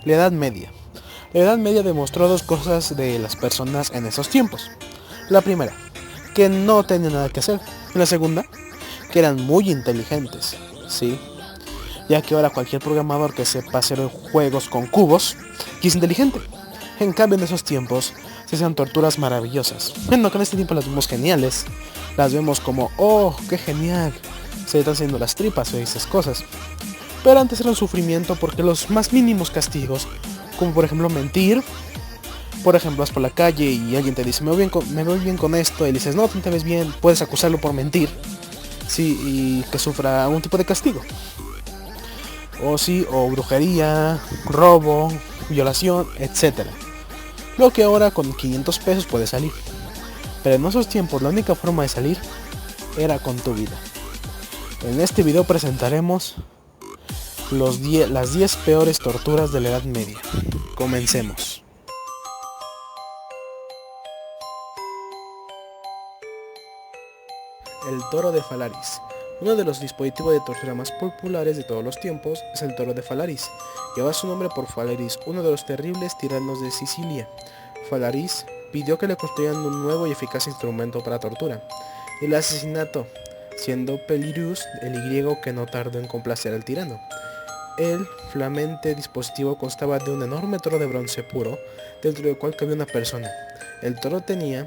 La Edad Media. La Edad Media demostró dos cosas de las personas en esos tiempos. La primera, que no tenían nada que hacer. La segunda, que eran muy inteligentes, ¿sí? Ya que ahora cualquier programador que sepa hacer juegos con cubos ya es inteligente. En cambio, en esos tiempos se hacían torturas maravillosas. Bueno, que en este tiempo las vemos geniales. Las vemos como, oh, qué genial. Se están haciendo las tripas o esas cosas. Pero antes era un sufrimiento porque los más mínimos castigos, como por ejemplo mentir, por ejemplo vas por la calle y alguien te dice me voy bien con esto y le dices no, tú no te ves bien, puedes acusarlo por mentir, sí, y que sufra algún tipo de castigo. O sí, o brujería, robo, violación, etcétera. Lo que ahora con 500 pesos puede salir. Pero en esos tiempos la única forma de salir era con tu vida. En este video presentaremos las 10 peores torturas de la Edad Media. Comencemos. El toro de Falaris. Uno de los dispositivos de tortura más populares de todos los tiempos es el toro de Falaris. Lleva su nombre por Falaris, uno de los terribles tiranos de Sicilia. Falaris pidió que le construyeran un nuevo y eficaz instrumento para tortura, el asesinato, siendo Pelirus el griego que no tardó en complacer al tirano. El flamante dispositivo constaba de un enorme toro de bronce puro, dentro del cual cabía una persona. El toro tenía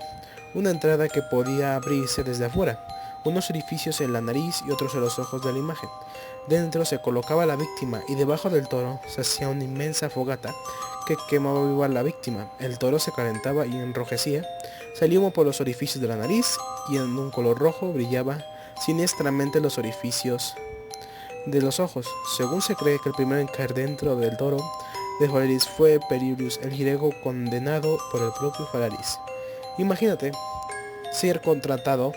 una entrada que podía abrirse desde afuera, unos orificios en la nariz y otros en los ojos de la imagen. Dentro se colocaba la víctima y debajo del toro se hacía una inmensa fogata que quemaba viva a la víctima. El toro se calentaba y enrojecía, salía humo por los orificios de la nariz y en un color rojo brillaba siniestramente los orificios de los ojos. Según se cree que el primero en caer dentro del toro de Falaris fue Pelirus, el griego condenado por el propio Falaris. Imagínate ser contratado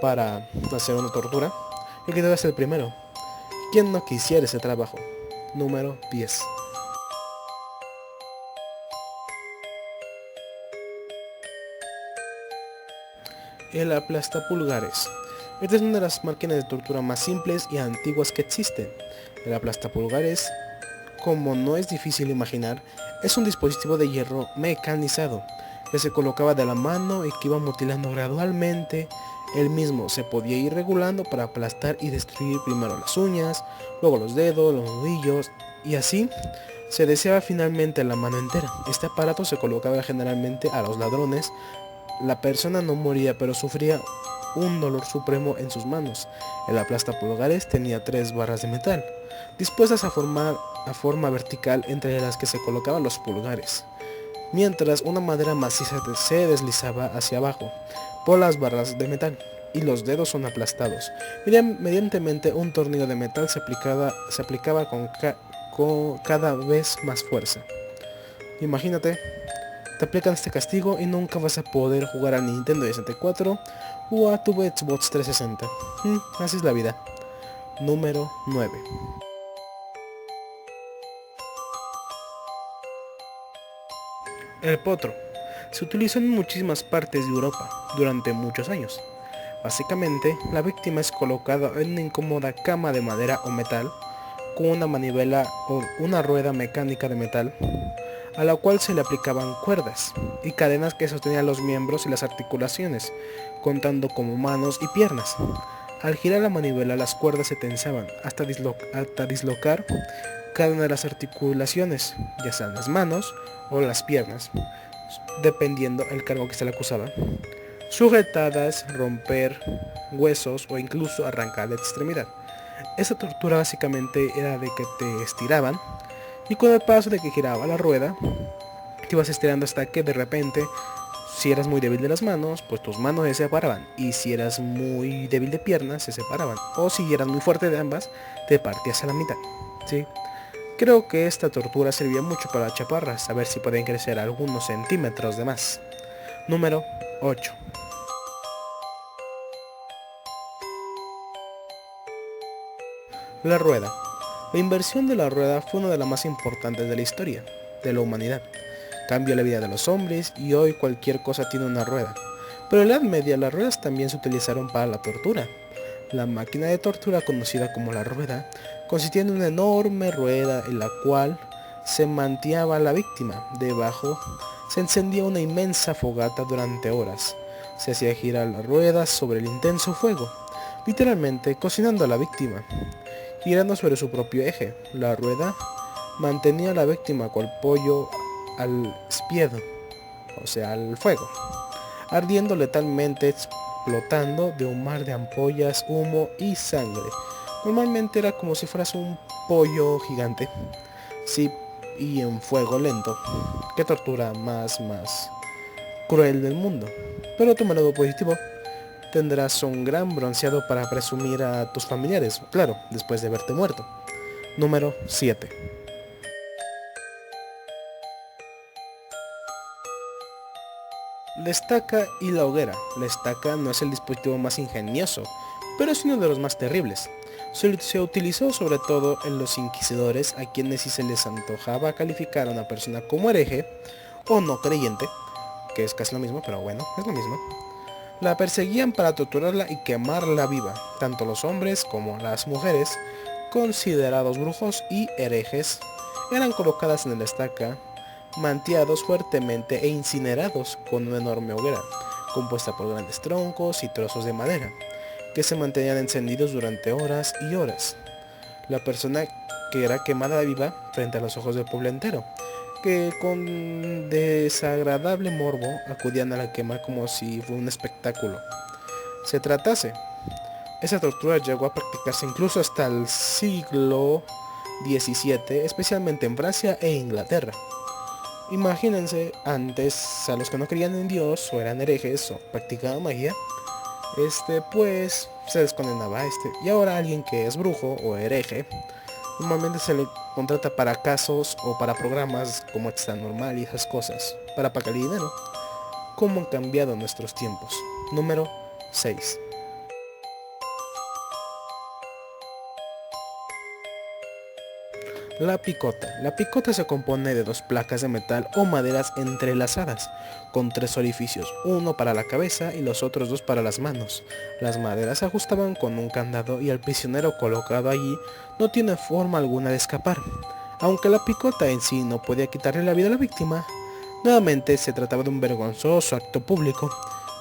para hacer una tortura y que debe ser el primero. ¿Quién no quisiera ese trabajo? Número 10. El aplastapulgares. Esta es una de las máquinas de tortura más simples y antiguas que existen. El aplastapulgares, como no es difícil imaginar, es un dispositivo de hierro mecanizado que se colocaba de la mano y que iba mutilando gradualmente. Él mismo se podía ir regulando para aplastar y destruir primero las uñas, luego los dedos, los nudillos, y así se deseaba finalmente la mano entera. Este aparato se colocaba generalmente a los ladrones. La persona no moría, pero sufría un dolor supremo en sus manos. El aplastapulgares tenía 3 barras de metal, dispuestas a forma vertical entre las que se colocaban los pulgares, mientras una madera maciza se deslizaba hacia abajo por las barras de metal y los dedos son aplastados. Mediantemente un tornillo de metal se aplicaba con cada vez más fuerza. Imagínate, te aplican este castigo y nunca vas a poder jugar a Nintendo 64 o a tu Xbox 360. Así es la vida. Número 9. El potro. Se utilizó en muchísimas partes de Europa durante muchos años. Básicamente, la víctima es colocada en una incómoda cama de madera o metal con una manivela o una rueda mecánica de metal a la cual se le aplicaban cuerdas y cadenas que sostenían los miembros y las articulaciones, contando como manos y piernas. Al girar la manivela las cuerdas se tensaban hasta dislocar cada una de las articulaciones, ya sean las manos o las piernas, dependiendo el cargo que se le acusaba, sujetadas, romper huesos o incluso arrancar la extremidad. Esta tortura básicamente era de que te estiraban y con el paso de que giraba la rueda te ibas estirando hasta que de repente, si eras muy débil de las manos, pues tus manos se separaban, y si eras muy débil de piernas se separaban, o si eras muy fuerte de ambas te partías a la mitad, ¿sí? Creo que esta tortura servía mucho para chaparras, a ver si podían crecer algunos centímetros de más. Número 8. La rueda. La invención de la rueda fue una de las más importantes de la historia de la humanidad. Cambió la vida de los hombres y hoy cualquier cosa tiene una rueda. Pero en la Edad Media las ruedas también se utilizaron para la tortura. La máquina de tortura conocida como la rueda consistía en una enorme rueda en la cual se manteaba a la víctima. Debajo se encendía una inmensa fogata durante horas. Se hacía girar las ruedas sobre el intenso fuego, literalmente cocinando a la víctima. Girando sobre su propio eje, la rueda mantenía a la víctima cual pollo al espiedo, o sea, al fuego, ardiendo letalmente, explotando de un mar de ampollas, humo y sangre. Normalmente era como si fueras un pollo gigante. Sí, y en fuego lento. Qué tortura más cruel del mundo. Pero tu lado positivo, tendrás un gran bronceado para presumir a tus familiares, claro, después de verte muerto. Número 7. La estaca y la hoguera. La estaca no es el dispositivo más ingenioso, pero es uno de los más terribles. Se utilizó sobre todo en los inquisidores, a quienes si se les antojaba calificar a una persona como hereje o no creyente, que es casi lo mismo, pero bueno, es lo mismo, la perseguían para torturarla y quemarla viva. Tanto los hombres como las mujeres, considerados brujos y herejes, eran colocadas en la estaca, manteados fuertemente e incinerados con una enorme hoguera, compuesta por grandes troncos y trozos de madera, que se mantenían encendidos durante horas y horas. La persona que era quemada viva frente a los ojos del pueblo entero, que con desagradable morbo acudían a la quema como si fuera un espectáculo se tratase. Esa tortura llegó a practicarse incluso hasta el siglo XVII, especialmente en Francia e Inglaterra. Imagínense, antes a los que no creían en Dios o eran herejes o practicaban magia, pues se les condenaba y ahora alguien que es brujo o hereje normalmente se le contrata para casos o para programas como Extra Normal y esas cosas, para pagar dinero. ¿Cómo han cambiado nuestros tiempos? Número 6. La picota. La picota se compone de dos placas de metal o maderas entrelazadas, con tres orificios, uno para la cabeza y los otros dos para las manos. Las maderas se ajustaban con un candado y el prisionero colocado allí no tiene forma alguna de escapar. Aunque la picota en sí no podía quitarle la vida a la víctima, nuevamente se trataba de un vergonzoso acto público.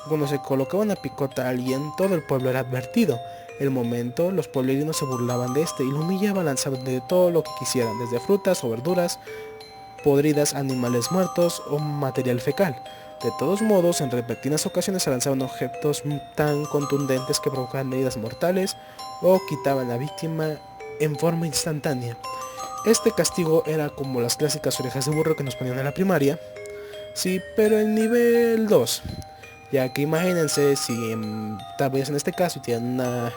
Cuando se colocaba una picota a alguien, todo el pueblo era advertido. El momento, los pueblerinos se burlaban de y lo humillaban lanzándole todo lo que quisieran, desde frutas o verduras podridas, animales muertos o material fecal. De todos modos, en repetidas ocasiones se lanzaban objetos tan contundentes que provocaban heridas mortales o quitaban a la víctima en forma instantánea. Este castigo era como las clásicas orejas de burro que nos ponían en la primaria, sí, pero en nivel 2. Ya que imagínense si tal vez en este caso tienen una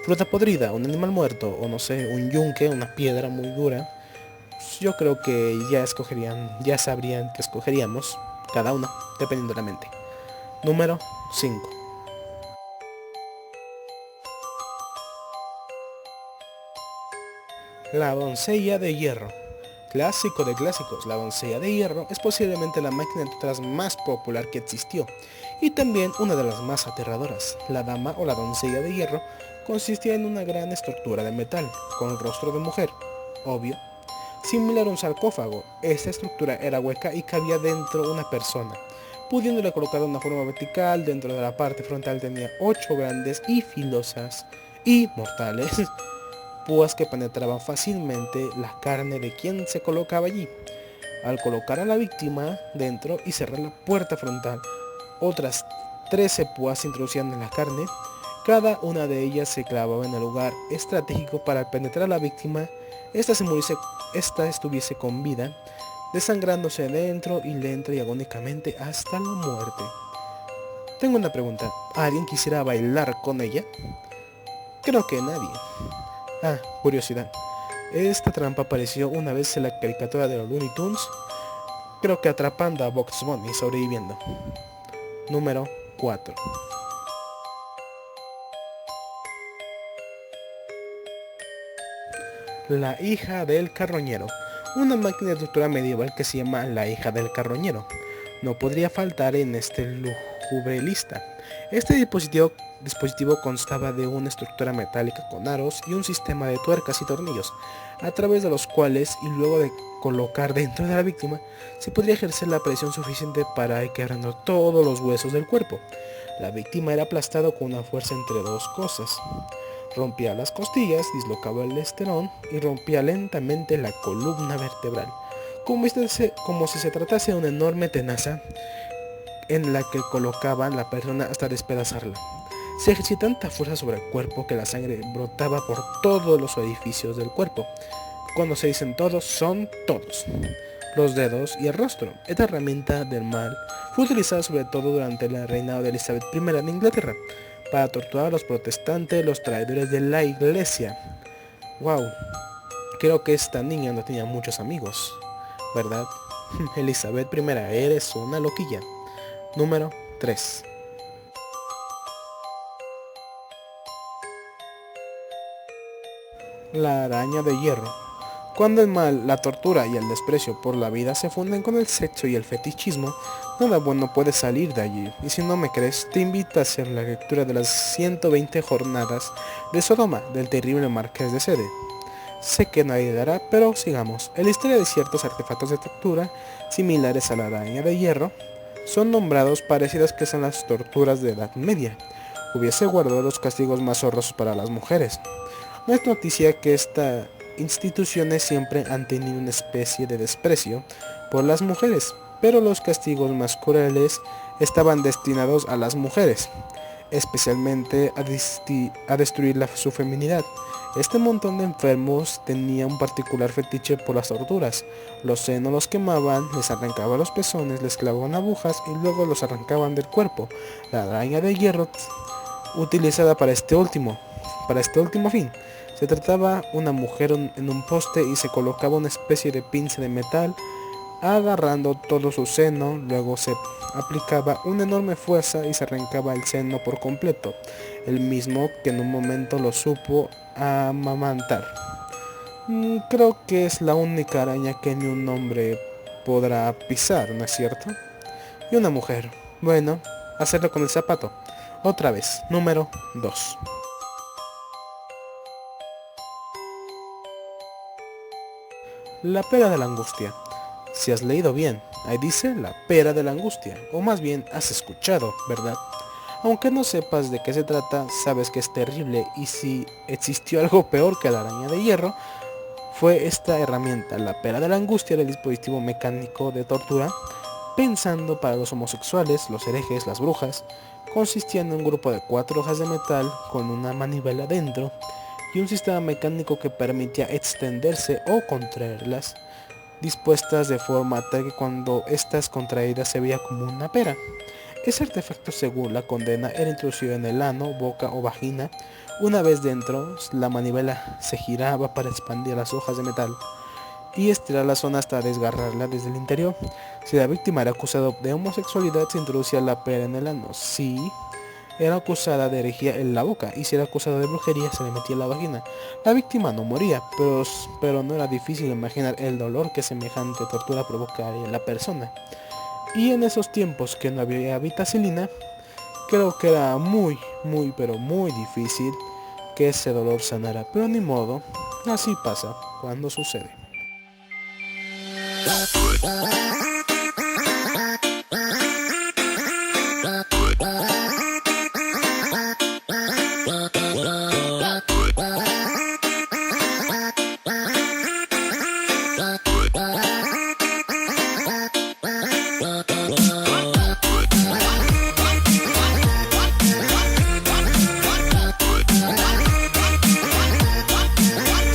fruta podrida, un animal muerto o no sé, un yunque, una piedra muy dura, pues yo creo que ya sabrían que escogeríamos cada uno, dependiendo de la mente. Número 5. La doncella de hierro. Clásico de clásicos, la doncella de hierro es posiblemente la máquina de torturas más popular que existió y también una de las más aterradoras. La dama o la doncella de hierro consistía en una gran estructura de metal con rostro de mujer, obvio, similar a un sarcófago. Esta estructura era hueca y cabía dentro una persona, pudiéndola colocar de una forma vertical. Dentro de la parte frontal tenía 8 grandes y filosas y mortales púas que penetraban fácilmente la carne de quien se colocaba allí. Al colocar a la víctima dentro y cerrar la puerta frontal, otras 13 púas se introducían en la carne. Cada una de ellas se clavaba en el lugar estratégico para penetrar a la víctima. Esta estuviese con vida, desangrándose dentro y lenta y agónicamente hasta la muerte. Tengo una pregunta. ¿Alguien quisiera bailar con ella? Creo que nadie. Ah, curiosidad. Esta trampa apareció una vez en la caricatura de los Looney Tunes, creo que atrapando a Bugs Bunny y sobreviviendo. Número 4. La hija del carroñero. Una máquina de tortura medieval que se llama la hija del carroñero. No podría faltar en este lúgubre lista. Este dispositivo constaba de una estructura metálica con aros y un sistema de tuercas y tornillos, a través de los cuales, y luego de colocar dentro de la víctima, se podría ejercer la presión suficiente para ir quebrando todos los huesos del cuerpo. La víctima era aplastado con una fuerza entre dos cosas. Rompía las costillas, dislocaba el esterón y rompía lentamente la columna vertebral, como si se tratase de una enorme tenaza en la que colocaban la persona hasta despedazarla. Se ejercía tanta fuerza sobre el cuerpo que la sangre brotaba por todos los orificios del cuerpo. Cuando se dicen todos, son todos. Los dedos y el rostro. Esta herramienta del mal fue utilizada sobre todo durante el reinado de Elizabeth I en Inglaterra, para torturar a los protestantes, los traidores de la iglesia. Wow, creo que esta niña no tenía muchos amigos, ¿verdad? Elizabeth I, eres una loquilla. Número 3. La araña de hierro. Cuando el mal, la tortura y el desprecio por la vida se funden con el sexo y el fetichismo, nada bueno puede salir de allí. Y si no me crees, te invito a hacer la lectura de las 120 jornadas de Sodoma del terrible Marqués de Sade. Sé que nadie dará, pero sigamos. En la historia de ciertos artefactos de tortura, similares a la araña de hierro, son nombrados parecidas que son las torturas de Edad Media. Hubiese guardado los castigos más horrorosos para las mujeres. No es noticia que estas instituciones siempre han tenido una especie de desprecio por las mujeres, pero los castigos más crueles estaban destinados a las mujeres, especialmente a destruir su feminidad. Este montón de enfermos tenía un particular fetiche por las torturas. Los senos los quemaban, les arrancaban los pezones, les clavaban agujas y luego los arrancaban del cuerpo. La araña de hierro utilizada para este último fin. Se trataba una mujer en un poste y se colocaba una especie de pinza de metal agarrando todo su seno, luego se aplicaba una enorme fuerza y se arrancaba el seno por completo, el mismo que en un momento lo supo amamantar. Creo que es la única araña que ni un hombre podrá pisar, ¿no es cierto? Y una mujer, bueno, hacerlo con el zapato. Otra vez, número 2. La pera de la angustia. Si has leído bien, ahí dice la pera de la angustia, o más bien has escuchado, ¿verdad? Aunque no sepas de qué se trata, sabes que es terrible y si existió algo peor que la araña de hierro, fue esta herramienta, la pera de la angustia del dispositivo mecánico de tortura, pensando para los homosexuales, los herejes, las brujas. Consistía en un grupo de 4 hojas de metal con una manivela dentro y un sistema mecánico que permitía extenderse o contraerlas, dispuestas de forma tal que cuando estas contraídas se veía como una pera. Ese artefacto, según la condena, era introducido en el ano, boca o vagina. Una vez dentro, la manivela se giraba para expandir las hojas de metal y estirar la zona hasta desgarrarla desde el interior. Si la víctima era acusada de homosexualidad, se introducía la pera en el ano. Si era acusada de herejía, en la boca, y si era acusada de brujería, se le metía en la vagina. La víctima no moría, pero no era difícil imaginar el dolor que semejante tortura provocaría en la persona. Y en esos tiempos que no había vitacilina, creo que era pero muy difícil que ese dolor sanara. Pero ni modo, así pasa cuando sucede.